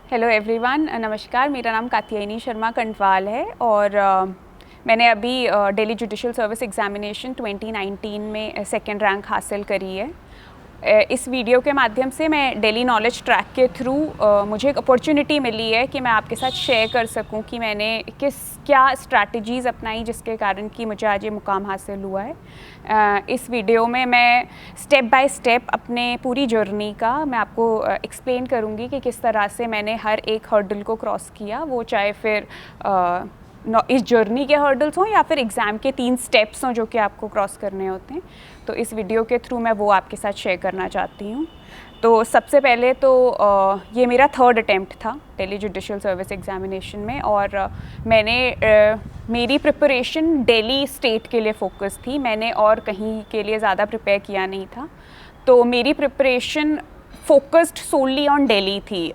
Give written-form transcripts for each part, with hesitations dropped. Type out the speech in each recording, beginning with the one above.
Hello everyone, नमस्कार। मेरा नाम कात्यायनी शर्मा कंटवाल है और मैंने अभी दिल्ली जुडिशल सर्विस एग्जामिनेशन 2019 में सेकंड रैंक हासिल करी है। इस वीडियो के माध्यम से मैं दिल्ली नॉलेज ट्रैक के थ्रू मुझे एक अपॉर्चुनिटी मिली है कि मैं आपके साथ शेयर कर सकूं कि मैंने क्या स्ट्रैटेजीज़ अपनाई जिसके कारण कि मुझे आज ये मुकाम हासिल हुआ है। इस वीडियो में मैं स्टेप बाय स्टेप अपने पूरी जर्नी का मैं आपको एक्सप्लेन करूंगी कि किस तरह से मैंने हर एक हर्डल को क्रॉस किया, वो चाहे फिर इस जर्नी के हर्डल्स हों या फिर एग्ज़ाम के 3 स्टेप्स हों जो कि आपको क्रॉस करने होते हैं। तो इस वीडियो के थ्रू मैं वो आपके साथ शेयर करना चाहती हूँ। तो सबसे पहले तो ये मेरा 3rd अटैम्प्ट था दिल्ली जुडिशल सर्विस एग्जामिनेशन में और मेरी प्रिपरेशन दिल्ली स्टेट के लिए फोकस थी। मैंने और कहीं के लिए ज़्यादा प्रिपेयर किया नहीं था। तो मेरी preparation focused solely on Delhi थी।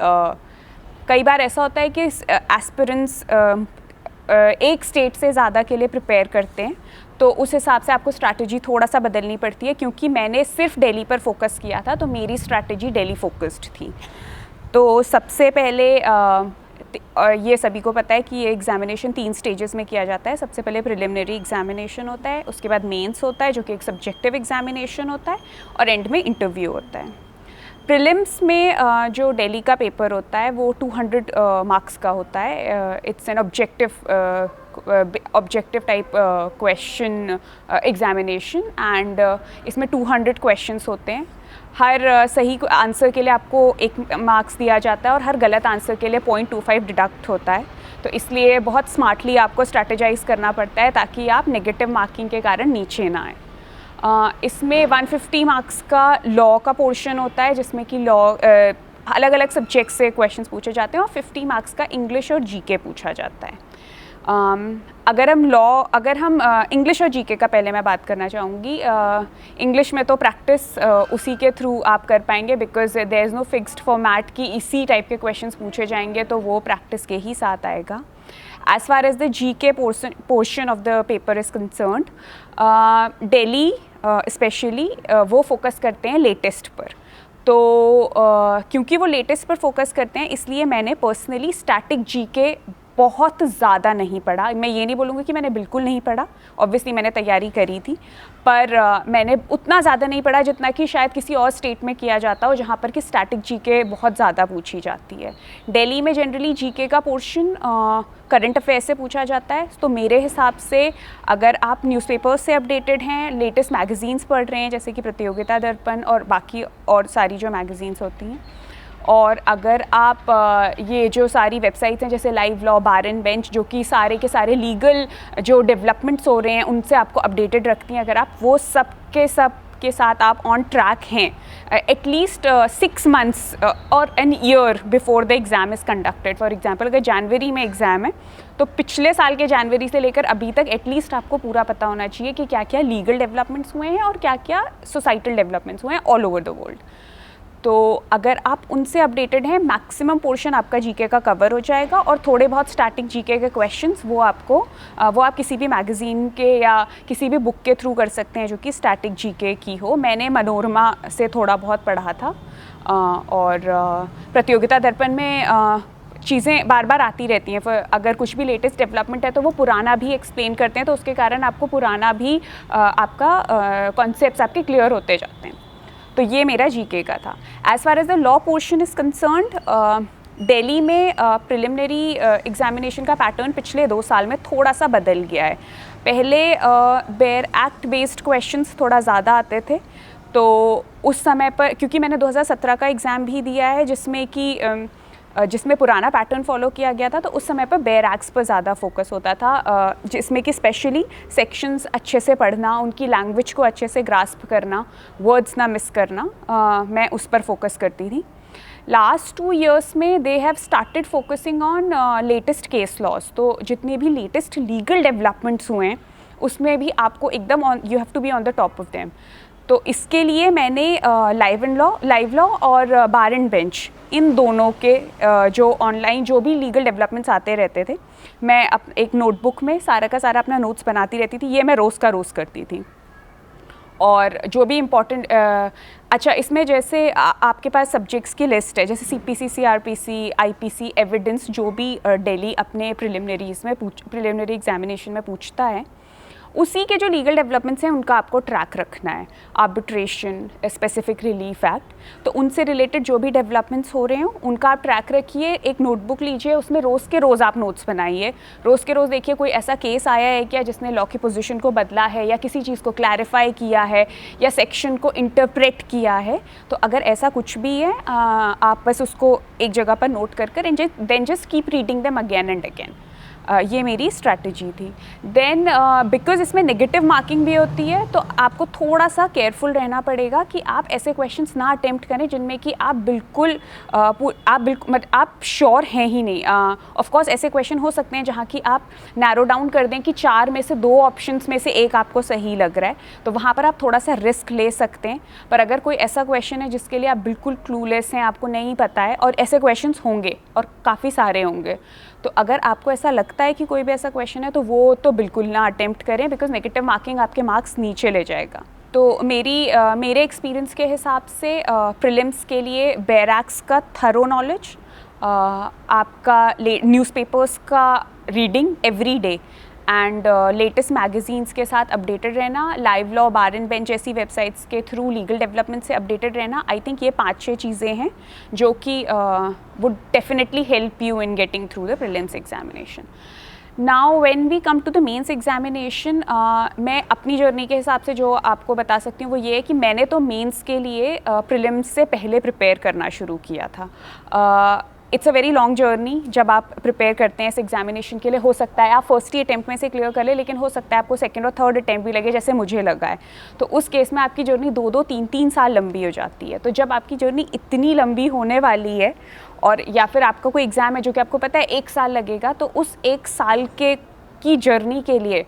कई बार ऐसा होता है कि एस्पिरेंट्स एक स्टेट से ज़्यादा के लिए प्रिपेयर करते हैं, तो उस हिसाब से आपको स्ट्रैटेजी थोड़ा सा बदलनी पड़ती है। क्योंकि मैंने सिर्फ दिल्ली पर फोकस किया था तो मेरी स्ट्रैटेजी दिल्ली फोकस्ड थी। तो सबसे पहले ये सभी को पता है कि ये एग्जामिनेशन 3 स्टेजेस में किया जाता है। सबसे पहले प्रिलिमिनरी एग्जामिनेशन होता है, उसके बाद मेंस होता है जो कि एक सब्जेक्टिव एग्जामिनेशन होता है, और एंड में इंटरव्यू होता है। प्रीलिम्स में जो दिल्ली का पेपर होता है वो 200 मार्क्स का होता है। It's an objective type question examination and इसमें 200 क्वेश्चंस होते हैं। हर सही आंसर के लिए आपको 1 मार्क्स दिया जाता है और हर गलत आंसर के लिए 0.25 डिडक्ट होता है। तो इसलिए बहुत स्मार्टली आपको स्ट्रैटेजाइज करना पड़ता है ताकि आप नेगेटिव मार्किंग के कारण नीचे ना आए। इसमें 150 मार्क्स का लॉ का पोर्शन होता है जिसमें कि लॉ अलग अलग सब्जेक्ट से क्वेश्चंस पूछे जाते हैं और 50 मार्क्स का इंग्लिश और जीके पूछा जाता है। अगर हम इंग्लिश और जीके का पहले मैं बात करना चाहूँगी। इंग्लिश में तो प्रैक्टिस उसी के थ्रू आप कर पाएंगे because there is no fixed format कि इसी टाइप के क्वेश्चंस पूछे जाएंगे, तो वो प्रैक्टिस के ही साथ आएगा। As far as the GK portion of the paper is concerned, Delhi specially वो फोकस करते हैं लेटेस्ट पर। तो क्योंकि वो लेटेस्ट पर फोकस करते हैं इसलिए मैंने पर्सनली स्टैटिक जीके बहुत ज़्यादा नहीं पढ़ा। मैं ये नहीं बोलूँगी कि मैंने बिल्कुल नहीं पढ़ा, ऑब्वियसली मैंने तैयारी करी थी, पर मैंने उतना ज़्यादा नहीं पढ़ा जितना कि शायद किसी और स्टेट में किया जाता हो जहाँ पर कि स्टैटिक जीके बहुत ज़्यादा पूछी जाती है। दिल्ली में जनरली जीके का पोर्शन करंट अफेयर से पूछा जाता है। तो मेरे हिसाब से अगर आप न्यूज़पेपर्स से अपडेटेड हैं, लेटेस्ट मैगज़ीन्स पढ़ रहे हैं जैसे कि प्रतियोगिता दर्पण और बाकी और सारी जो मैगज़ीन्स होती हैं, और अगर आप ये जो सारी वेबसाइट्स हैं जैसे live law, bar and bench, जो कि सारे के सारे लीगल जो डेवलपमेंट्स हो रहे हैं उनसे आपको अपडेटेड रखती हैं, अगर आप वो सब के साथ आप ऑन ट्रैक हैं एटलीस्ट 6 मंथ्स और an year before the exam is conducted. For example अगर जनवरी में एग्ज़ाम है तो पिछले साल के जनवरी से लेकर अभी तक एटलीस्ट आपको पूरा पता होना चाहिए कि क्या क्या लीगल डेवलपमेंट्स हुए हैं और क्या क्या सोसाइटल डेवलपमेंट्स हुए हैं ऑल ओवर द वर्ल्ड। तो अगर आप उनसे अपडेटेड हैं, मैक्सिमम पोर्शन आपका जीके का कवर हो जाएगा और थोड़े बहुत स्टैटिक जीके के क्वेश्चंस वो आप किसी भी मैगज़ीन के या किसी भी बुक के थ्रू कर सकते हैं जो कि स्टैटिक जीके की हो। मैंने मनोरमा से थोड़ा बहुत पढ़ा था और प्रतियोगिता दर्पण में चीज़ें बार बार आती रहती हैं। अगर कुछ भी लेटेस्ट डेवलपमेंट है तो वो पुराना भी एक्सप्लेन करते हैं, तो उसके कारण आपको पुराना भी आपका कॉन्सेप्ट्स आपके क्लियर होते जाते हैं। तो ये मेरा जीके का था। As far as the law portion is concerned, Delhi में प्रिलिमिनरी एग्जामिनेशन का पैटर्न पिछले 2 साल में थोड़ा सा बदल गया है। पहले बेयर एक्ट बेस्ड क्वेश्चंस थोड़ा ज़्यादा आते थे, तो उस समय पर क्योंकि मैंने 2017 का एग्ज़ाम भी दिया है जिसमें पुराना पैटर्न फॉलो किया गया था, तो उस समय पर बेयर एक्ट्स पर ज़्यादा फोकस होता था, जिसमें कि स्पेशली सेक्शंस अच्छे से पढ़ना, उनकी लैंग्वेज को अच्छे से ग्रास्प करना, वर्ड्स ना मिस करना, मैं उस पर फोकस करती थी। लास्ट 2 years में they have started focusing on latest case laws. तो जितने भी लेटेस्ट लीगल डेवलपमेंट्स हुए हैं उसमें भी आपको एकदम you have to be on the top of them. तो इसके लिए मैंने लाइव लॉ और बार एंड बेंच, इन दोनों के जो ऑनलाइन जो भी लीगल डेवलपमेंट्स आते रहते थे, मैं एक नोटबुक में सारा का सारा अपना नोट्स बनाती रहती थी। ये मैं रोज़ का रोज़ करती थी। और जो भी इम्पोर्टेंट अच्छा, इसमें जैसे आपके पास सब्जेक्ट्स की लिस्ट है, जैसे CPC, CRPC, IPC, एविडेंस, जो भी दिल्ली अपने प्रिलिमिनरी एग्जामिनेशन में पूछता है, उसी के जो लीगल डेवलपमेंट्स हैं उनका आपको ट्रैक रखना है। आर्बिट्रेशन, स्पेसिफिक रिलीफ एक्ट, तो उनसे रिलेटेड जो भी डेवलपमेंट्स हो रहे हैं उनका आप ट्रैक रखिए। एक नोटबुक लीजिए, उसमें रोज़ के रोज़ आप नोट्स बनाइए। रोज़ के रोज़ देखिए कोई ऐसा केस आया है क्या जिसने लॉ की पोजीशन को बदला है, या किसी चीज़ को क्लैरिफाई किया है, या सेक्शन को इंटरप्रेट किया है। तो अगर ऐसा कुछ भी है आप बस उसको एक जगह पर नोट कर then just keep reading them again and again. ये मेरी स्ट्रैटेजी थी। देन बिकॉज इसमें नेगेटिव मार्किंग भी होती है, तो आपको थोड़ा सा केयरफुल रहना पड़ेगा कि आप ऐसे क्वेश्चंस ना अटेम्प्ट करें जिनमें कि आप बिल्कुल आप श्योर हैं ही नहीं। ऑफ कोर्स ऐसे क्वेश्चन हो सकते हैं जहाँ कि आप नैरो डाउन कर दें कि 4 में से 2 ऑप्शंस में से एक आपको सही लग रहा है, तो वहाँ पर आप थोड़ा सा रिस्क ले सकते हैं। पर अगर कोई ऐसा क्वेश्चन है जिसके लिए आप बिल्कुल क्लूलेस हैं, आपको नहीं पता है, और ऐसे क्वेश्चंस होंगे और काफ़ी सारे होंगे, तो अगर आपको ऐसा लगता है कि कोई भी ऐसा क्वेश्चन है तो वो तो बिल्कुल ना अटेम्प्ट करें, बिकॉज नेगेटिव मार्किंग आपके मार्क्स नीचे ले जाएगा। तो मेरे एक्सपीरियंस के हिसाब से प्रीलिम्स के लिए बैरैक्स का थरो नॉलेज, आपका न्यूज़पेपर्स का reading every day, and latest magazines के साथ अपडेटेड रहना, live law, bar and bench जैसी वेबसाइट्स के थ्रू लीगल डेवलपमेंट से अपडेटेड रहना। आई थिंक ये 5-6 चीज़ें हैं जो कि would definitely help you in getting through the prelims examination. Now when we come to the mains examination, मैं अपनी जर्नी के हिसाब से जो आपको बता सकती हूँ वो ये है कि मैंने तो मेंस के लिए प्रीलिम्स से पहले प्रिपेयर करना शुरू किया था। It's a very long journey जब आप प्रिपेयर करते हैं इस एग्जामिनेशन के लिए। हो सकता है आप फर्स्ट ही अटैम्प्ट में से क्लियर कर ले, लेकिन हो सकता है आपको सेकंड और थर्ड अटैम्प्ट भी लगे, जैसे मुझे लगा है। तो उस केस में आपकी जर्नी 2-2, 3-3 साल लंबी हो जाती है। तो जब आपकी जर्नी इतनी लंबी होने वाली है, और या फिर आपका कोई एग्ज़ाम है जो कि आपको पता है 1 साल लगेगा, तो उस 1 साल की जर्नी के लिए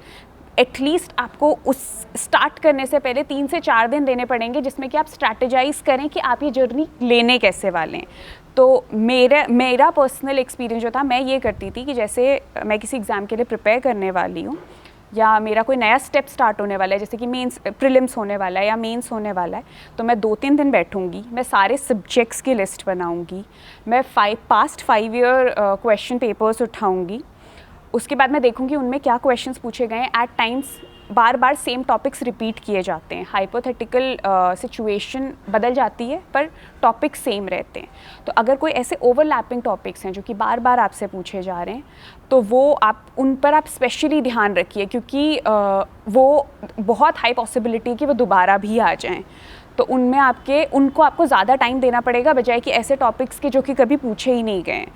एटलीस्ट आपको उस स्टार्ट करने से पहले 3 से 4 दिन देने पड़ेंगे, जिसमें कि आप स्ट्रैटेजाइज करें कि आप ये जर्नी लेने कैसे वाले हैं। तो मेरा पर्सनल एक्सपीरियंस जो था, मैं ये करती थी कि जैसे मैं किसी एग्ज़ाम के लिए प्रिपेयर करने वाली हूँ, या मेरा कोई नया स्टेप स्टार्ट होने वाला है, जैसे कि मेंस प्रीलिम्स होने वाला है या मेंस होने वाला है, तो मैं 2-3 दिन बैठूंगी, मैं सारे सब्जेक्ट्स की लिस्ट बनाऊंगी, मैं पास्ट 5 ईयर क्वेश्चन पेपर्स उठाऊंगी। उसके बाद मैं देखूंगी उनमें क्या क्वेश्चंस पूछे गए हैं। एट टाइम्स बार बार सेम टॉपिक्स रिपीट किए जाते हैं, हाइपोथेटिकल सिचुएशन बदल जाती है पर टॉपिक सेम रहते हैं। तो अगर कोई ऐसे ओवरलैपिंग टॉपिक्स हैं जो कि बार बार आपसे पूछे जा रहे हैं, तो वो आप उन पर आप स्पेशली ध्यान रखिए, क्योंकि वो बहुत हाई पॉसिबिलिटी है कि वो दोबारा भी आ जाएं। तो उनमें उनको आपको ज़्यादा टाइम देना पड़ेगा, बजाय कि ऐसे टॉपिक्स के जो कि कभी पूछे ही नहीं गए।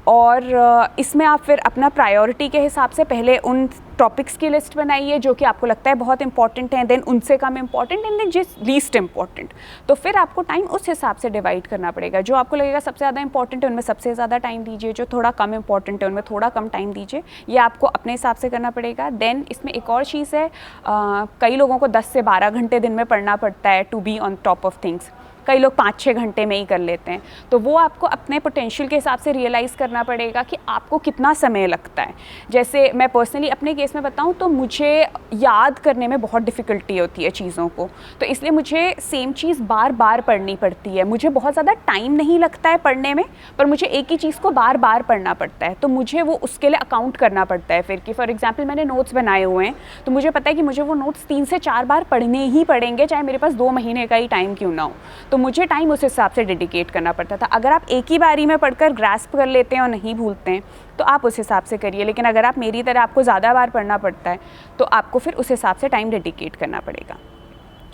और इसमें आप फिर अपना प्रायोरिटी के हिसाब से पहले उन टॉपिक्स की लिस्ट बनाइए जो कि आपको लगता है बहुत इंपॉर्टेंट हैं, देन उनसे कम इंपॉर्टेंट, एंड देन जिस लीस्ट इंपॉर्टेंट। तो फिर आपको टाइम उस हिसाब से डिवाइड करना पड़ेगा। जो आपको लगेगा सबसे ज़्यादा इंपॉर्टेंट है उनमें सबसे ज़्यादा टाइम दीजिए, जो थोड़ा कम इंपॉर्टेंट है उनमें थोड़ा कम टाइम दीजिए। ये आपको अपने हिसाब से करना पड़ेगा। देन इसमें एक और चीज़ है, कई लोगों को 10 से 12 घंटे दिन में पढ़ना पड़ता है to be on top of things. कई लोग 5-6 घंटे में ही कर लेते हैं। तो वो आपको अपने पोटेंशियल के हिसाब से रियलाइज़ करना पड़ेगा कि आपको कितना समय लगता है। जैसे मैं पर्सनली अपने केस में बताऊं तो मुझे याद करने में बहुत डिफ़िकल्टी होती है चीज़ों को, तो इसलिए मुझे सेम चीज़ बार बार पढ़नी पड़ती है। मुझे बहुत ज़्यादा टाइम नहीं लगता है पढ़ने में, पर मुझे एक ही चीज़ को बार बार पढ़ना पड़ता है। तो मुझे वो उसके लिए अकाउंट करना पड़ता है फिर कि फॉर एग्जाम्पल मैंने नोट्स बनाए हुए हैं, तो मुझे पता है कि मुझे वो नोट्स 3 से 4 बार पढ़ने ही पड़ेंगे, चाहे मेरे पास 2 महीने का ही टाइम क्यों ना हो। तो मुझे टाइम उस हिसाब से डेडिकेट करना पड़ता था। अगर आप एक ही बारी में पढ़कर ग्रास्प कर लेते हैं और नहीं भूलते हैं तो आप उस हिसाब से करिए, लेकिन अगर आप मेरी तरह आपको ज़्यादा बार पढ़ना पड़ता है तो आपको फिर उस हिसाब से टाइम डेडिकेट करना पड़ेगा।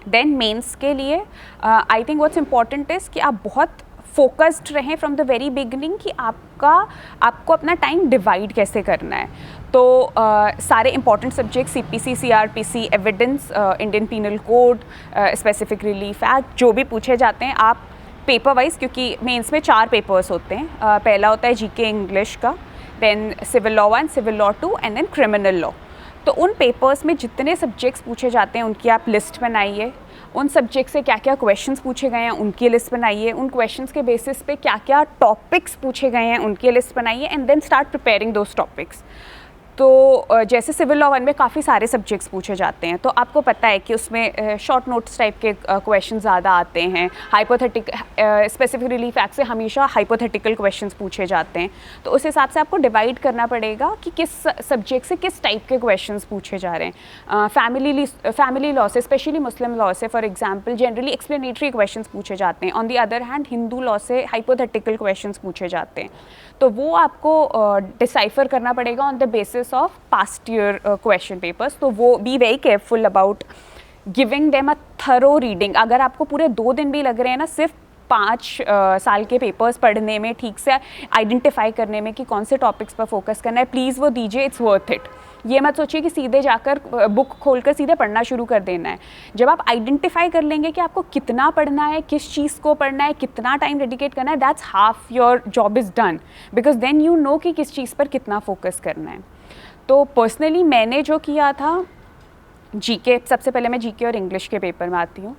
देन मेंस के लिए I think what's important is कि आप बहुत फोकस्ड रहें फ्रॉम द वेरी बिगनिंग कि आपको अपना टाइम डिवाइड कैसे करना है। तो सारे important subject CPC, CRPC, evidence, Indian penal code, specific relief act, जो भी पूछे जाते हैं आप पेपर वाइज, क्योंकि मेंस में 4 पेपर्स होते हैं। पहला होता है GK इंग्लिश का, then civil law 1, civil law 2 and then criminal law. तो उन पेपर्स में जितने सब्जेक्ट्स पूछे जाते हैं उनकी आप लिस्ट बनाइए। उन सब्जेक्ट से क्या क्या क्वेश्चंस पूछे गए हैं उनकी लिस्ट बनाइए। उन क्वेश्चंस के बेसिस पे क्या क्या टॉपिक्स पूछे गए हैं उनकी लिस्ट बनाइए, and then start preparing those topics. तो जैसे सिविल लॉ 1 में काफ़ी सारे सब्जेक्ट्स पूछे जाते हैं, तो आपको पता है कि उसमें शॉर्ट नोट्स टाइप के क्वेश्चन ज़्यादा आते हैं। स्पेसिफिक रिलीफ एक्ट से हमेशा हाइपोथेटिकल क्वेश्चंस पूछे जाते हैं, तो उस हिसाब से आपको डिवाइड करना पड़ेगा कि किस सब्जेक्ट से किस टाइप के क्वेश्चंस पूछे जा रहे हैं। फैमिली लॉ से, स्पेशली मुस्लिम लॉ से for example generally explanatory questions पूछे जाते हैं। On the other hand Hindu law से हाइपोथेटिकल क्वेश्चंस पूछे जाते हैं, तो वो आपको डिसाइफर करना पड़ेगा on the basis of past year question papers. तो वो B very careful about giving them a thorough reading. अगर आपको पूरे 2 दिन भी लग रहे हैं ना सिर्फ 5 साल के पेपर्स पढ़ने में, ठीक से आइडेंटिफाई करने में कि कौन से टॉपिक्स पर फोकस करना है, प्लीज़ वो दीजिए, इट्स वर्थ इट। ये मत सोचिए कि सीधे जाकर बुक खोलकर सीधे पढ़ना शुरू कर देना है। जब आप आइडेंटिफाई कर लेंगे कि आपको कितना पढ़ना है, किस चीज़ को पढ़ना है, कितना टाइम डेडिकेट करना है, that's half your job is done, because then you know कि किस चीज़ पर कितना फोकस करना है। तो पर्सनली मैंने जो किया था, जीके, सबसे पहले मैं जीके और इंग्लिश के पेपर में आती हूँ।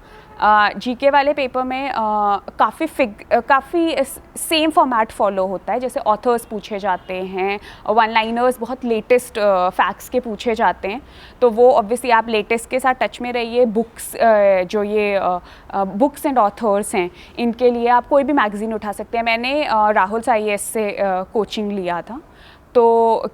जीके वाले पेपर में काफ़ी सेम फॉर्मेट फॉलो होता है। जैसे ऑथर्स पूछे जाते हैं, वन लाइनर्स बहुत लेटेस्ट फैक्ट्स के पूछे जाते हैं, तो वो ऑब्वियसली आप लेटेस्ट के साथ टच में रहिए। बुक्स जो ये बुक्स एंड ऑथर्स हैं, इनके लिए आप कोई भी मैगज़ीन उठा सकते हैं। मैंने राहुल IAS से कोचिंग लिया था, तो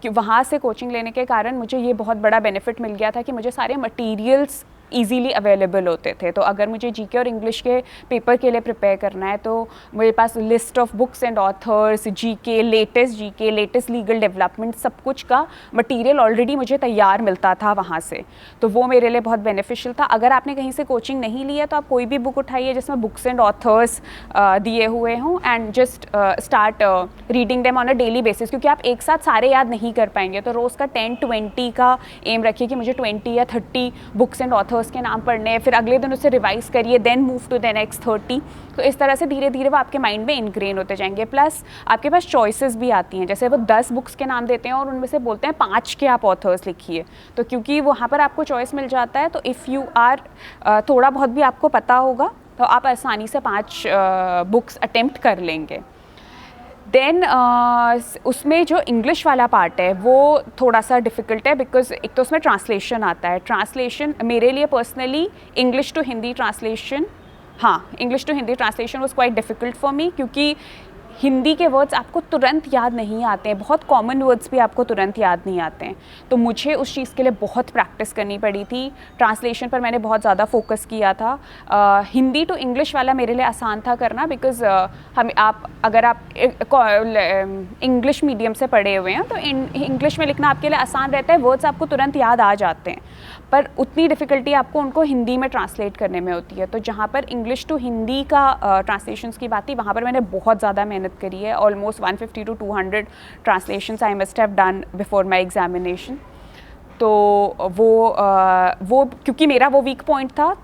वहाँ से कोचिंग लेने के कारण मुझे ये बहुत बड़ा बेनिफिट मिल गया था कि मुझे सारे मटेरियल्स ईजीली अवेलेबल होते थे। तो अगर मुझे जीके और इंग्लिश के पेपर के लिए प्रिपेयर करना है, तो मेरे पास list of books and authors, GK, latest legal development, सब कुछ का मटेरियल ऑलरेडी मुझे तैयार मिलता था वहाँ से, तो वो मेरे लिए बहुत बेनिफिशियल था। अगर आपने कहीं से कोचिंग नहीं लिया तो आप कोई भी बुक उठाइए जिसमें बुक्स एंड ऑथर्स दिए हुए हों, and just start reading them on a daily basis, क्योंकि आप एक साथ सारे याद नहीं कर पाएंगे। तो रोज़ का 10-20 का एम रखिए कि मुझे 20 या 30 बुक्स एंड ऑथर्स के नाम पढ़ने हैं, फिर अगले दिन उसे रिवाइज करिए, then move to the next 30। तो इस तरह से धीरे धीरे वो आपके माइंड में इनग्रेन होते जाएंगे। प्लस आपके पास चॉइसेस भी आती हैं, जैसे वो 10 बुक्स के नाम देते हैं और उनमें से बोलते हैं 5 के आप ऑथर्स लिखिए, तो क्योंकि वहाँ पर आपको चॉइस मिल जाता है, तो इफ़ यू आर थोड़ा बहुत भी आपको पता होगा तो आप आसानी से 5 बुक्स अटेम्प्ट कर लेंगे। देन उसमें जो इंग्लिश वाला पार्ट है वो थोड़ा सा डिफ़िकल्ट है, बिकॉज एक तो उसमें ट्रांसलेशन आता है। ट्रांसलेशन मेरे लिए personally English to Hindi translation was quite difficult for me, क्योंकि हिंदी के वर्ड्स आपको तुरंत याद नहीं आते हैं, बहुत कॉमन वर्ड्स भी आपको तुरंत याद नहीं आते हैं, तो मुझे उस चीज़ के लिए बहुत प्रैक्टिस करनी पड़ी थी। ट्रांसलेशन पर मैंने बहुत ज़्यादा फोकस किया था। हिंदी टू इंग्लिश वाला मेरे लिए आसान था करना, बिकॉज़ अगर आप इंग्लिश मीडियम से पढ़े हुए हैं तो इंग्लिश में लिखना आपके लिए आसान रहता है, वर्ड्स आपको तुरंत याद आ जाते हैं, पर उतनी डिफ़िकल्टी आपको उनको हिंदी में ट्रांसलेट करने में होती है। तो जहाँ पर इंग्लिश टू हिंदी का ट्रांसलेशंस की बात थी, वहाँ पर मैंने बहुत ज़्यादा मेहनत करी है। Almost 150 to 200 translations I must have done before my examination. तो वो क्योंकि मेरा वो वीक पॉइंट था,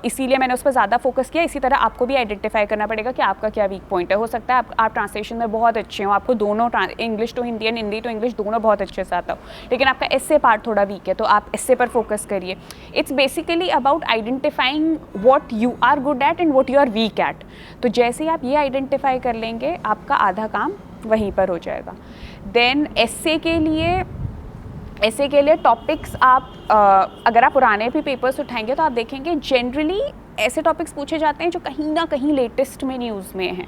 इसीलिए मैंने उस पर ज़्यादा फोकस किया। इसी तरह आपको भी आइडेंटिफाई करना पड़ेगा कि आपका क्या वीक पॉइंट है। हो सकता है आप ट्रांसलेशन में बहुत अच्छे हो, आपको दोनों English to Hindi and Hindi to English दोनों बहुत अच्छे से आता हो, लेकिन आपका एस्से पार्ट थोड़ा वीक है, तो आप एस्से पर फोकस करिए। It's basically about identifying what you are good at and what you are weak at. तो जैसे ही आप ये आइडेंटिफाई कर लेंगे, आपका आधा काम वहीं पर हो जाएगा। देन एस्से के लिए टॉपिक्स आप अगर आप पुराने भी पेपर्स उठाएंगे तो आप देखेंगे जनरली ऐसे टॉपिक्स पूछे जाते हैं जो कहीं ना कहीं लेटेस्ट में न्यूज़ में हैं।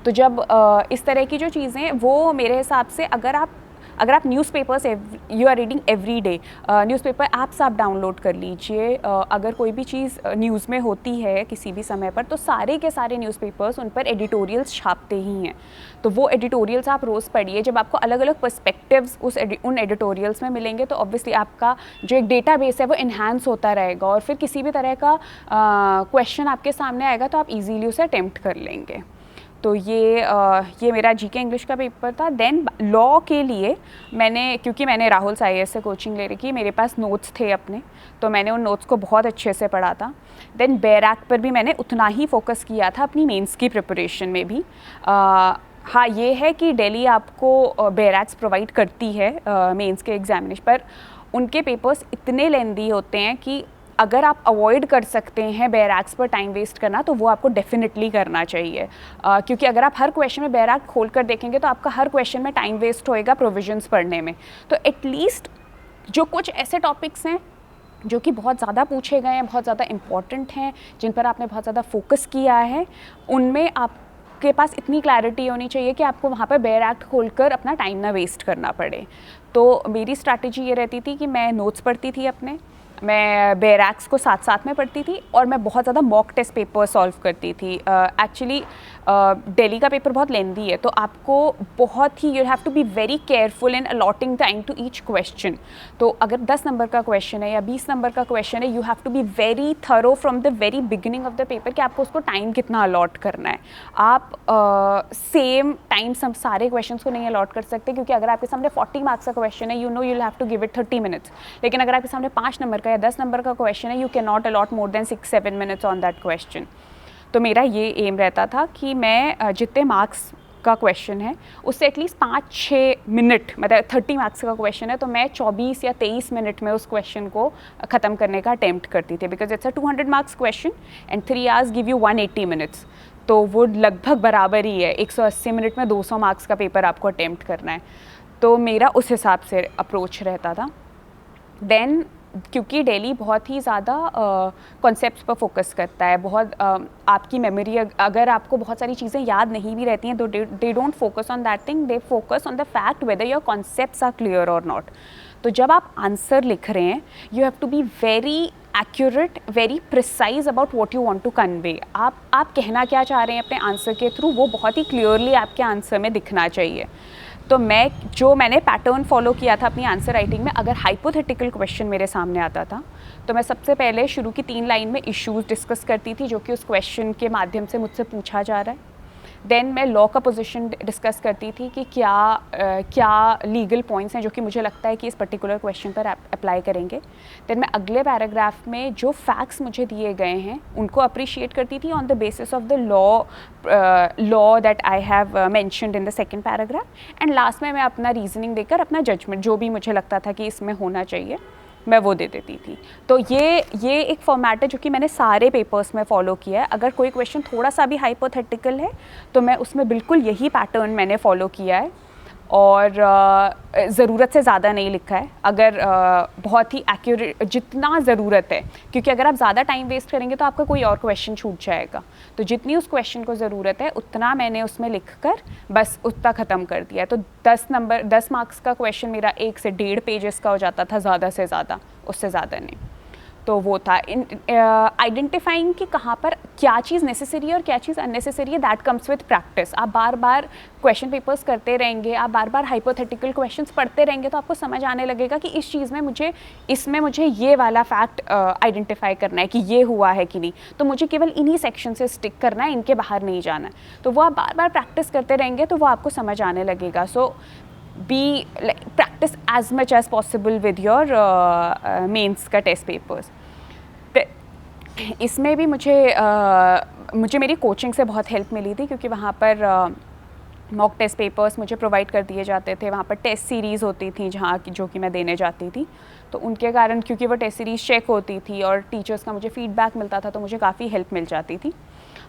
तो जब इस तरह की जो चीज़ें, वो मेरे हिसाब से अगर आप newspapers you are reading every day, newspaper apps आप डाउनलोड कर लीजिए। अगर कोई भी चीज़ न्यूज़ में होती है किसी भी समय पर, तो सारे के सारे न्यूज़पेपर्स उन पर एडिटोरियल्स छापते ही हैं, तो वो एडिटोरियल्स आप रोज़ पढ़िए। जब आपको अलग अलग पर्सपेक्टिव्स उन एडिटोरियल्स में मिलेंगे, तो ऑब्वियसली आपका जो एक डेटाबेस है वो इन्हांस होता रहेगा, और फिर किसी भी तरह का क्वेश्चन आपके सामने आएगा तो आप इजीली उसे अटेम्प्ट कर लेंगे। तो ये मेरा जीके इंग्लिश का पेपर था। देन लॉ के लिए क्योंकि मैंने राहुल IAS से कोचिंग ले रखी, मेरे पास नोट्स थे अपने, तो मैंने उन नोट्स को बहुत अच्छे से पढ़ा था। देन बेयर एक्ट पर भी मैंने उतना ही फोकस किया था अपनी मेंस की प्रिपरेशन में भी। हाँ, ये है कि दिल्ली आपको बेयर एक्ट्स प्रोवाइड करती है मेंस के एग्जामिनेशन पर। उनके पेपर्स इतने लेंदी होते हैं कि अगर आप अवॉइड कर सकते हैं बेयर एक्ट्स पर टाइम वेस्ट करना, तो वो आपको डेफिनेटली करना चाहिए, क्योंकि अगर आप हर क्वेश्चन में बेयर एक्ट खोल कर देखेंगे तो आपका हर क्वेश्चन में टाइम वेस्ट होएगा प्रोविजंस पढ़ने में। तो एटलीस्ट जो कुछ ऐसे टॉपिक्स हैं जो कि बहुत ज़्यादा पूछे गए हैं, बहुत ज़्यादा इम्पॉर्टेंट हैं, जिन पर आपने बहुत ज़्यादा फोकस किया है, उनमें आपके पास इतनी क्लैरिटी होनी चाहिए कि आपको वहाँ पर बेयर एक्ट खोलकर अपना टाइम ना वेस्ट करना पड़े। तो मेरी स्ट्रैटेजी ये रहती थी कि मैं नोट्स पढ़ती थी अपने, मैं बेयर एक्ट्स को साथ साथ में पढ़ती थी, और मैं बहुत ज़्यादा मॉक टेस्ट पेपर सॉल्व करती थी। एक्चुअली दिल्ली का पेपर बहुत लेंदी है, तो आपको बहुत ही you have to be very careful in allotting time to each question. तो अगर 10 नंबर का क्वेश्चन है या 20 नंबर का क्वेश्चन है, you have to be very thorough from the very beginning of the paper कि आपको उसको टाइम कितना अलॉट करना है। आप सेम टाइम सब सारे क्वेश्चन को नहीं अलॉट कर सकते, क्योंकि अगर आपके सामने 40 मार्क्स का क्वेश्चन है, you know you'll have to give it 30 minutes. लेकिन अगर आपके सामने 5 नंबर का या 10 नंबर का क्वेश्चन है, you can not a lot more than 6-7 minutes on that question. तो मेरा ये एम रहता था कि मैं जितने मार्क्स का क्वेश्चन है उससे एटलीस्ट 5-6 मिनट, मतलब 30 मार्क्स का क्वेश्चन है तो मैं 24 या 23 मिनट में उस क्वेश्चन को ख़त्म करने का अटेम्प्ट करती थी, because it's a 200 marks question and 3 hours give you 180 minutes. तो वो लगभग बराबर ही है, 180 मिनट में 200 मार्क्स का पेपर आपको अटेम्प्ट करना है। तो मेरा उस हिसाब से अप्रोच रहता था। देन क्योंकि दिल्ली बहुत ही ज़्यादा कॉन्सेप्ट्स पर फोकस करता है, बहुत आपकी मेमोरी, अगर आपको बहुत सारी चीज़ें याद नहीं भी रहती हैं तो they don't focus on that thing, they focus on the fact whether your concepts are clear और नॉट। तो जब आप आंसर लिख रहे हैं, you have to be very accurate, very precise about what you want to convey. आप कहना क्या चाह रहे हैं अपने आंसर के थ्रू, वो बहुत ही क्लियरली आपके आंसर में दिखना चाहिए। तो मैंने पैटर्न फॉलो किया था अपनी आंसर राइटिंग में, अगर हाइपोथेटिकल क्वेश्चन मेरे सामने आता था तो मैं सबसे पहले शुरू की 3 लाइन में इश्यूज डिस्कस करती थी जो कि उस क्वेश्चन के माध्यम से मुझसे पूछा जा रहा है। देन मैं लॉ का पोजीशन डिस्कस करती थी कि क्या लीगल पॉइंट्स हैं जो कि मुझे लगता है कि इस पर्टिकुलर क्वेश्चन पर अप्लाई करेंगे। देन मैं अगले पैराग्राफ में जो फैक्ट्स मुझे दिए गए हैं उनको अप्रिशिएट करती थी on the basis of the law that I have mentioned in the second paragraph. And last में मैं अपना रीजनिंग देकर अपना जजमेंट, जो भी मुझे लगता था कि इसमें होना चाहिए, मैं वो दे देती थी। तो ये एक फॉर्मेट है जो कि मैंने सारे पेपर्स में फॉलो किया है। अगर कोई क्वेश्चन थोड़ा सा भी हाइपोथेटिकल है तो मैं उसमें बिल्कुल यही पैटर्न मैंने फॉलो किया है, और ज़रूरत से ज़्यादा नहीं लिखा है। अगर बहुत ही एक्यूरेट जितना ज़रूरत है, क्योंकि अगर आप ज़्यादा टाइम वेस्ट करेंगे तो आपका कोई और क्वेश्चन छूट जाएगा। तो जितनी उस क्वेश्चन को ज़रूरत है उतना मैंने उसमें लिखकर बस उतना ख़त्म कर दिया। तो 10 मार्क्स का क्वेश्चन मेरा 1 से 1.5 पेजेस का हो जाता था, ज़्यादा से ज़्यादा, उससे ज़्यादा नहीं। तो वो था आइडेंटिफाइंग कि कहाँ पर क्या चीज़ नेसेसरी है और क्या चीज़ अननेसेसरी है। That comes with practice. आप बार बार क्वेश्चन पेपर्स करते रहेंगे, आप बार बार हाइपोथेटिकल क्वेश्चंस पढ़ते रहेंगे, तो आपको समझ आने लगेगा कि इस चीज़ में इसमें मुझे ये वाला फैक्ट आइडेंटिफाई करना है कि ये हुआ है कि नहीं, तो मुझे केवल इन्हीं सेक्शन से स्टिक करना है, इनके बाहर नहीं जाना है। तो वो आप बार बार प्रैक्टिस करते रहेंगे तो वो आपको समझ आने लगेगा। सो practice as much as possible with your mains का टेस्ट पेपर्स। इसमें भी मुझे मेरी कोचिंग से बहुत हेल्प मिली थी, क्योंकि वहाँ पर मॉक टेस्ट पेपर्स मुझे प्रोवाइड कर दिए जाते थे। वहाँ पर टेस्ट सीरीज़ होती थी जो कि मैं देने जाती थी, तो उनके कारण, क्योंकि वो टेस्ट सीरीज़ चेक होती थी और टीचर्स का मुझे फीडबैक मिलता था, तो मुझे काफ़ी हेल्प मिल जाती थी।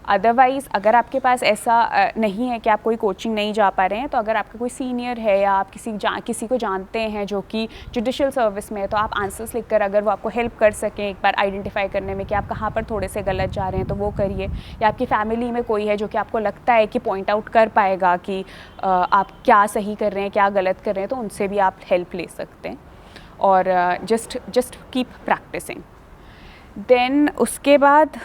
अदरवाइज़ अगर आपके पास ऐसा नहीं है कि आप कोई कोचिंग नहीं जा पा रहे हैं, तो अगर आपका कोई सीनियर है या आप किसी को जानते हैं जो कि जुडिशल सर्विस में है, तो आप आंसर्स लिखकर अगर वो आपको हेल्प कर सकें एक बार आइडेंटिफाई करने में कि आप कहाँ पर थोड़े से गलत जा रहे हैं, तो वो करिए। या आपकी फैमिली में कोई है जो कि आपको लगता है कि पॉइंट आउट कर पाएगा कि आप क्या सही कर रहे हैं, क्या गलत कर रहे हैं, तो उनसे भी आप हेल्प ले सकते हैं। और जस्ट कीप प्रैक्टिसिंग। देन उसके बाद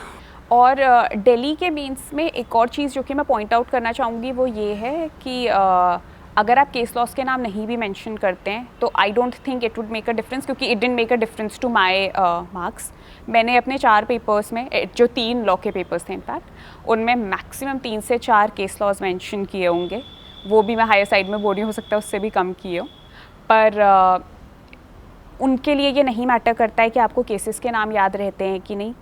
और दिल्ली के मेंस में एक और चीज़ जो कि मैं पॉइंट आउट करना चाहूँगी वो ये है कि अगर आप केस लॉस के नाम नहीं भी मेंशन करते हैं तो I don't think it would make a difference, क्योंकि it didn't make a difference to my marks. मैंने अपने 4 पेपर्स में, जो 3 लॉ के पेपर्स थे इनफैक्ट, उनमें मैक्सिमम 3 से 4 केस लॉज मेंशन किए होंगे। वो भी मैं हायर साइड में बोल रही हूँ, हो सकता है उससे भी कम किए हो, पर उनके लिए ये नहीं मैटर करता है कि आपको केसेस के नाम याद रहते हैं कि नहीं।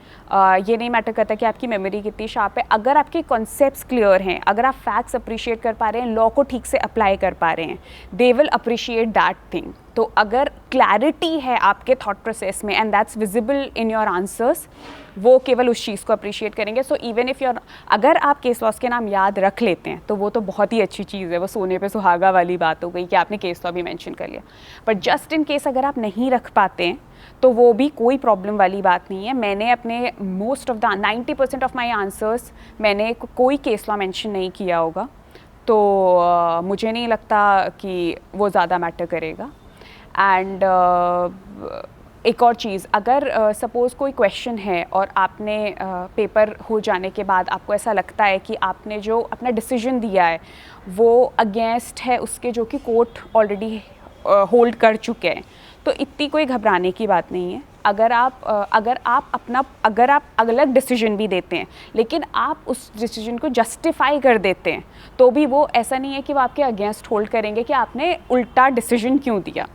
ये नहीं मैटर करता कि आपकी मेमोरी कितनी शार्प है। अगर आपके कॉन्सेप्ट्स क्लियर हैं, अगर आप फैक्ट्स अप्रिशिएट कर पा रहे हैं, लॉ को ठीक से अप्लाई कर पा रहे हैं, they will appreciate that thing. तो अगर क्लैरिटी है आपके थॉट प्रोसेस में and that's visible in your answers, वो केवल उस चीज़ को अप्रिशिएट करेंगे. सो इवन इफ़ योर, अगर आप केस लॉस के नाम याद रख लेते हैं तो वो तो बहुत ही अच्छी चीज़ है, वो सोने पे सुहागा वाली बात हो गई कि आपने केस लॉ भी मेंशन कर लिया. बट जस्ट इन केस अगर आप नहीं रख पाते हैं तो वो भी कोई प्रॉब्लम वाली बात नहीं है. मैंने अपने most of the 90% of my answers मैंने कोई केस लॉ मेंशन नहीं किया होगा, तो मुझे नहीं लगता कि वो ज़्यादा मैटर करेगा. एंड एक और चीज़, अगर सपोज़ कोई क्वेश्चन है और आपने पेपर हो जाने के बाद आपको ऐसा लगता है कि आपने जो अपना डिसीजन दिया है वो अगेंस्ट है उसके जो कि कोर्ट ऑलरेडी होल्ड कर चुके हैं, तो इतनी कोई घबराने की बात नहीं है. अगर आप अलग डिसीजन भी देते हैं लेकिन आप उस डिसीजन को जस्टिफाई कर देते हैं तो भी वो ऐसा नहीं है कि वो आपके अगेंस्ट होल्ड करेंगे कि आपने उल्टा डिसीजन क्यों दिया.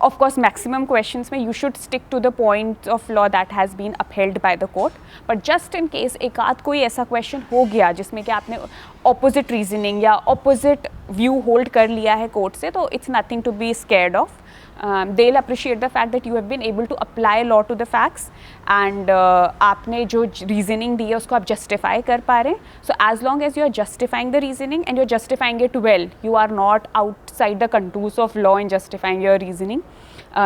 Of course, maximum questions में you should stick to the point of law that has been upheld by the court. But just in case एक आध कोई ऐसा question हो गया जिसमें कि आपने opposite reasoning या opposite view hold कर लिया है court से, तो it's nothing to be scared of. They'll appreciate the fact that you have been able to apply law to the facts and आपने जो reasoning दी है उसको आप justify कर पा रहे हैं. So as long as you are justifying the reasoning and you're justifying it well, you are not outside the contours of law in justifying your reasoning,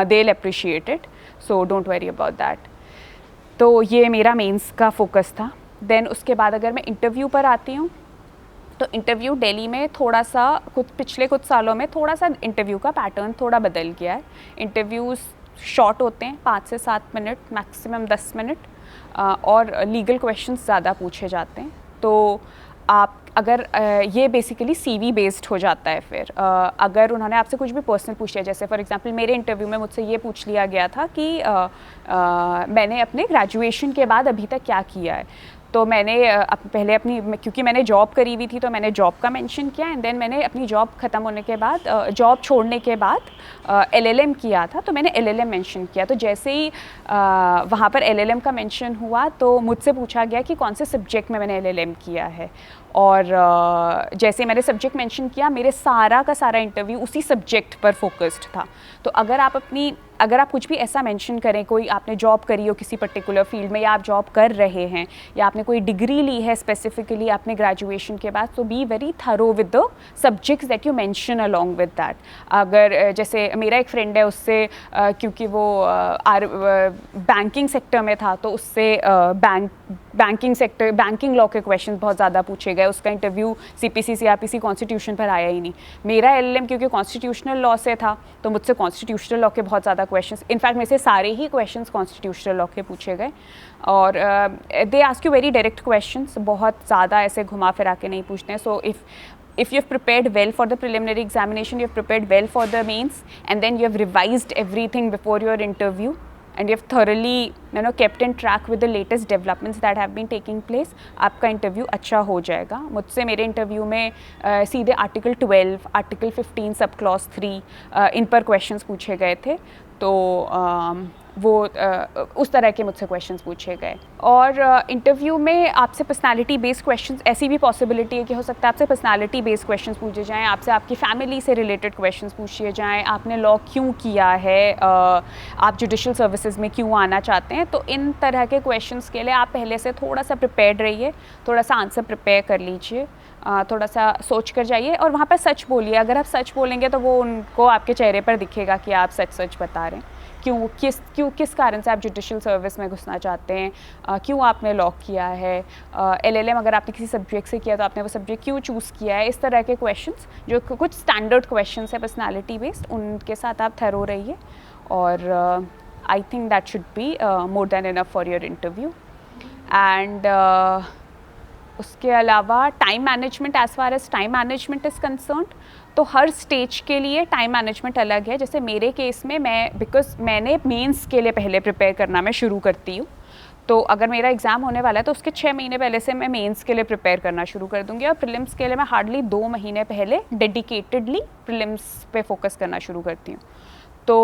they'll appreciate it. So don't worry about that. तो ये मेरा mains का focus था. Then उसके बाद अगर मैं interview पर आती हूँ तो इंटरव्यू दिल्ली में थोड़ा सा पिछले कुछ सालों में थोड़ा सा इंटरव्यू का पैटर्न थोड़ा बदल गया है. इंटरव्यूज़ शॉर्ट होते हैं, 5 से 7 मिनट, मैक्सिमम 10 मिनट, और लीगल क्वेश्चंस ज़्यादा पूछे जाते हैं. तो आप अगर ये बेसिकली CV बेस्ड हो जाता है. फिर अगर उन्होंने आपसे कुछ भी पर्सनल पूछ लिया, जैसे फॉर एग्जांपल मेरे इंटरव्यू में मुझसे ये पूछ लिया गया था कि मैंने अपने ग्रेजुएशन के बाद अभी तक क्या किया है. तो मैंने पहले क्योंकि मैंने जॉब करी हुई थी तो मैंने जॉब का मेंशन किया. एंड देन मैंने अपनी जॉब ख़त्म होने के बाद, जॉब छोड़ने के बाद LLM किया था, तो मैंने LLM मेंशन किया. तो जैसे ही वहाँ पर LLM का मेंशन हुआ तो मुझसे पूछा गया कि कौन से सब्जेक्ट में मैंने LLM किया है. और जैसे मैंने सब्जेक्ट मेंशन किया, मेरे सारा का सारा इंटरव्यू उसी सब्जेक्ट पर फोकस्ड था. तो अगर आप कुछ भी ऐसा मेंशन करें, कोई आपने जॉब करी हो किसी पर्टिकुलर फील्ड में, या आप जॉब कर रहे हैं, या आपने कोई डिग्री ली है स्पेसिफिकली आपने ग्रेजुएशन के बाद, तो B very thorough with the subjects that you mention along with that. अगर जैसे मेरा एक फ्रेंड है, उससे क्योंकि वो बैंकिंग सेक्टर में था तो उससे बैंकिंग लॉ के क्वेश्चन बहुत ज़्यादा पूछे गए. उसका इंटरव्यू CPC CRPC कॉन्स्टिट्यूशन पर आया ही नहीं. मेरा LLM क्योंकि कॉन्स्टिट्यूशनल लॉ से था तो मुझसे कॉन्स्टिट्यूशनल लॉ के बहुत ज़्यादा क्वेश्चंस, इनफैक्ट मेरे से सारे ही क्वेश्चंस कॉन्स्टिट्यूशनल लॉ के पूछे गए. और they ask you very direct questions, बहुत ज़्यादा ऐसे घुमा फिरा के नहीं पूछते हैं. सो if you have prepared well for the preliminary examination, you have prepared well for the mains, and then you have revised everything before your interview, and you have thoroughly kept in track with the latest developments that have been taking place, आपका interview अच्छा हो जाएगा. मुझसे मेरे interview में सीधे article 12, article 15 sub clause 3 इन पर questions पूछे गए थे. तो वो उस तरह के मुझसे क्वेश्चंस पूछे गए. और इंटरव्यू में आपसे पर्सनालिटी बेस्ड क्वेश्चंस, ऐसी भी पॉसिबिलिटी है कि हो सकता है आपसे पर्सनालिटी बेस्ड क्वेश्चंस पूछे जाएं, आपसे आपकी फैमिली से रिलेटेड क्वेश्चंस पूछे जाएं, आपने लॉ क्यों किया है, आप जुडिशल सर्विसेज में क्यों आना चाहते हैं. तो इन तरह के क्वेश्चंस के लिए आप पहले से थोड़ा सा प्रिपेयर्ड रहिए, थोड़ा सा आंसर प्रिपेयर कर लीजिए, थोड़ा सा सोच कर जाइए और वहाँ पर सच बोलिए. अगर आप सच बोलेंगे तो वो उनको आपके चेहरे पर दिखेगा कि आप सच बता रहे हैं. किस कारण से आप जुडिशल सर्विस में घुसना चाहते हैं, क्यों आपने लॉ किया है, LLM अगर आपने किसी सब्जेक्ट से किया तो आपने वो सब्जेक्ट क्यों चूज़ किया है. इस तरह के क्वेश्चंस जो कुछ स्टैंडर्ड क्वेश्चंस है पर्सनालिटी बेस्ड, उनके साथ आप थरो रहिए. और I think that should be more than enough for your interview. And उसके अलावा time management, as far as time management is concerned, तो हर स्टेज के लिए टाइम मैनेजमेंट अलग है. जैसे मेरे केस में बिकॉज मैंने मेंस के लिए पहले प्रिपेयर करना मैं शुरू करती हूँ, तो अगर मेरा एग्ज़ाम होने वाला है तो उसके 6 महीने पहले से मैं मेंस के लिए प्रिपेयर करना शुरू कर दूँगी. और प्रीलिम्स के लिए मैं हार्डली 2 महीने पहले डेडिकेटेडली प्रीलिम्स पे फोकस करना शुरू करती हूँ. तो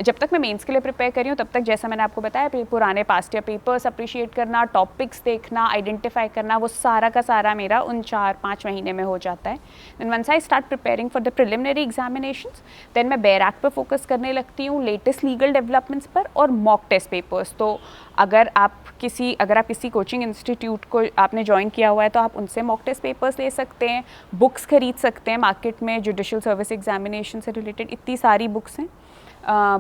जब तक मैं मेंस के लिए प्रिपेयर कर रही हूँ तब तक जैसा मैंने आपको बताया, पुराने पास्ट ईयर पेपर्स अप्रिशिएट करना, टॉपिक्स देखना, आइडेंटिफाई करना, वो सारा का सारा मेरा उन 4-5 महीने में हो जाता है. Then once I start preparing for the preliminary examinations, then मैं बेयर एक्ट पर फोकस करने लगती हूँ, लेटेस्ट लीगल डेवलपमेंट्स पर और मॉक टेस्ट पेपर्स. तो अगर आप किसी कोचिंग इंस्टीट्यूट को आपने ज्वाइन किया हुआ है तो आप उनसे मॉक टेस्ट पेपर्स ले सकते हैं, बुक्स खरीद सकते हैं मार्केट में, जुडिशल सर्विस एग्जामिनेशन से रिलेटेड इतनी सारी बुक्स हैं,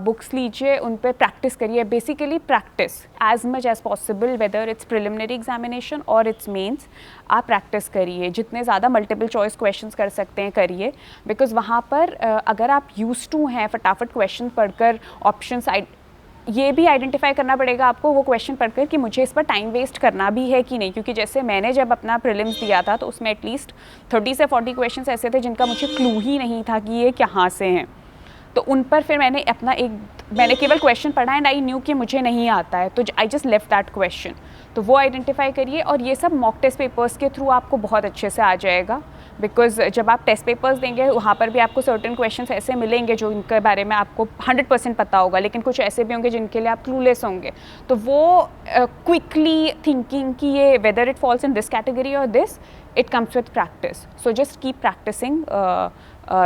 बुक्स लीजिए, उन पर प्रैक्टिस करिए, basically practice as much as possible, whether it's preliminary examination और इट्स मेंस, आप प्रैक्टिस करिए, जितने ज़्यादा मल्टीपल चॉइस क्वेश्चंस कर सकते हैं करिए, बिकॉज वहाँ पर अगर आप यूज टू हैं फटाफट क्वेश्चन पढ़कर ऑप्शंस ये भी आइडेंटिफाई करना पड़ेगा आपको वो क्वेश्चन पढ़कर कि मुझे इस पर टाइम वेस्ट करना भी है कि नहीं, क्योंकि जैसे मैंने जब अपना प्रीलिम्स दिया था तो उसमें एटलीस्ट 30 से 40 क्वेश्चंस ऐसे थे जिनका मुझे क्लू ही नहीं था कि ये कहाँ से हैं, तो उन पर फिर मैंने केवल क्वेश्चन पढ़ा एंड आई न्यू कि मुझे नहीं आता है, तो I just left that question, तो वो आइडेंटिफाई करिए। और ये सब मॉक टेस्ट पेपर्स के थ्रू आपको बहुत अच्छे से आ जाएगा, बिकॉज जब आप टेस्ट पेपर्स देंगे वहाँ पर भी आपको सर्टेन क्वेश्चंस ऐसे मिलेंगे जो इनके बारे में आपको 100% पता होगा, लेकिन कुछ ऐसे भी होंगे जिनके लिए आप क्लूलेस होंगे, तो वो क्विकली थिंकिंग कि ये whether it falls in this category और this, it comes with practice, so just keep practising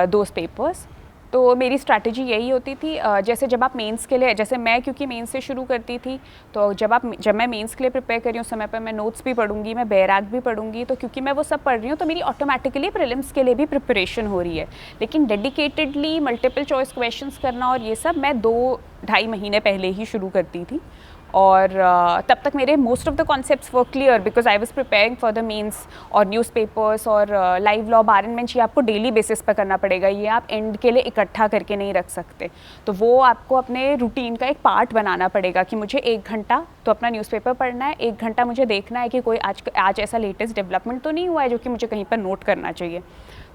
those papers. तो मेरी स्ट्रैटेजी यही होती थी, जैसे जब आप मेंस के लिए, जैसे मैं क्योंकि मेंस से शुरू करती थी, तो जब मैं मेंस के लिए प्रिपेयर कर रही हूँ उस समय पर मैं नोट्स भी पढ़ूंगी, मैं बैराग भी पढ़ूंगी, तो क्योंकि मैं वो सब पढ़ रही हूँ तो मेरी ऑटोमेटिकली प्रीलिम्स के लिए भी प्रिपरेशन हो रही है। लेकिन डेडिकेटेडली मल्टीपल चॉइस क्वेश्चंस करना और ये सब मैं 2-2.5 महीने पहले ही शुरू करती थी, और तब तक मेरे most of the concepts were clear because I was preparing for the mains, और न्यूज़पेपर्स और live law bar and bench ये आपको डेली बेसिस पर करना पड़ेगा, ये आप एंड के लिए इकट्ठा करके नहीं रख सकते, तो वो आपको अपने रूटीन का एक पार्ट बनाना पड़ेगा कि मुझे 1 घंटा तो अपना न्यूज़पेपर पढ़ना है, 1 घंटा मुझे देखना है कि कोई आज ऐसा लेटेस्ट डेवलपमेंट तो नहीं हुआ है जो कि मुझे कहीं पर नोट करना चाहिए,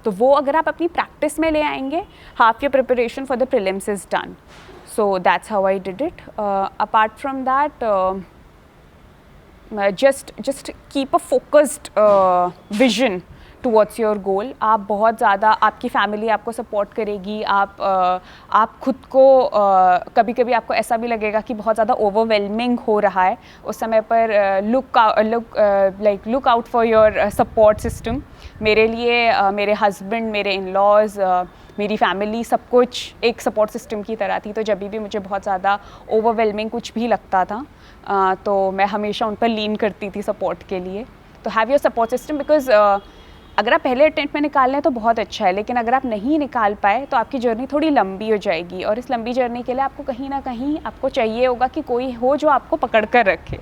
तो वो अगर आप अपनी प्रैक्टिस में ले आएंगे, half your preparation for the prelims is done. So that's how I did it. Apart from that, just keep a focused vision towards your goal. आप बहुत ज़्यादा, आपकी फैमिली आपको सपोर्ट करेगी, आप खुद को कभी कभी आपको ऐसा भी लगेगा कि बहुत ज़्यादा ओवरवेलमिंग हो रहा है, उस समय पर look out for your support system. मेरे लिए मेरे हस्बैंड, मेरे इन-लॉज़, मेरी फैमिली, सब कुछ एक सपोर्ट सिस्टम की तरह थी, तो जब भी मुझे बहुत ज़्यादा ओवरवेलमिंग कुछ भी लगता था तो मैं हमेशा उन पर लीन करती थी सपोर्ट के लिए। तो have your support system, because अगर आप पहले अटेम्प्ट में निकाल लें तो बहुत अच्छा है, लेकिन अगर आप नहीं निकाल पाए तो आपकी जर्नी थोड़ी लंबी हो जाएगी, और इस लंबी जर्नी के लिए आपको कहीं ना कहीं आपको चाहिए होगा कि कोई हो जो आपको पकड़ कर रखे,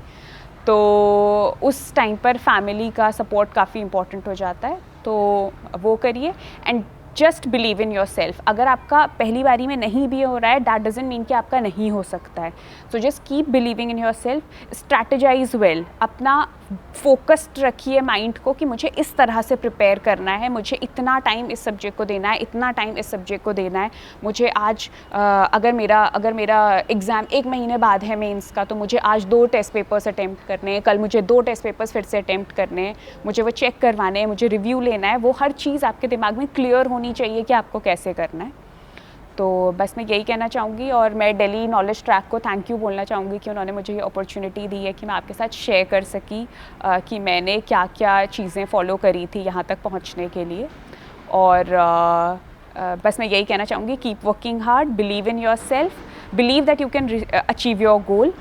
तो उस टाइम पर फैमिली का सपोर्ट काफ़ी इंपॉर्टेंट हो जाता है, तो वो करिए and just believe in your self. अगर आपका पहली बारी में नहीं भी हो रहा है, दैट डजंट मीन कि आपका नहीं हो सकता है, सो just keep believing in your self, strategise well, अपना फोकस्ड रखिए माइंड को कि मुझे इस तरह से प्रिपेयर करना है, मुझे इतना टाइम इस सब्जेक्ट को देना है, इतना टाइम इस सब्जेक्ट को देना है, मुझे आज अगर मेरा एग्ज़ाम 1 महीने बाद है मेंस का, तो मुझे आज 2 टेस्ट पेपर्स अटैम्प्ट करने हैं, कल मुझे 2 टेस्ट पेपर्स फिर से अटैम्प्ट करने हैं, मुझे वो चेक करवाने हैं, मुझे रिव्यू लेना है, वो हर चीज़ आपके दिमाग में क्लियर होनी चाहिए कि आपको कैसे करना है। तो बस मैं यही कहना चाहूँगी, और मैं दिल्ली नॉलेज ट्रैक को थैंक यू बोलना चाहूँगी कि उन्होंने मुझे ये अपॉर्चुनिटी दी है कि मैं आपके साथ शेयर कर सकी कि मैंने क्या क्या चीज़ें फॉलो करी थी यहाँ तक पहुँचने के लिए। और बस मैं यही कहना चाहूँगी, keep working hard, believe in your self, believe that you can achieve your goal,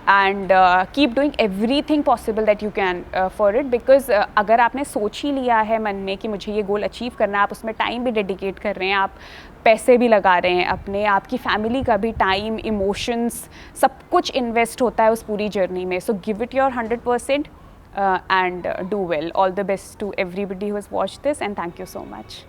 and keep doing everything possible that you can for it, because अगर आपने सोच ही लिया है मन में कि मुझे ये गोल अचीव करना है, आप उसमें टाइम भी डेडिकेट कर रहे हैं, आप पैसे भी लगा रहे हैं अपने, आपकी फैमिली का भी टाइम, इमोशंस, सब कुछ इन्वेस्ट होता है उस पूरी जर्नी में, so give it your 100% and do well. All the best to everybody who has watched this, and thank you so much.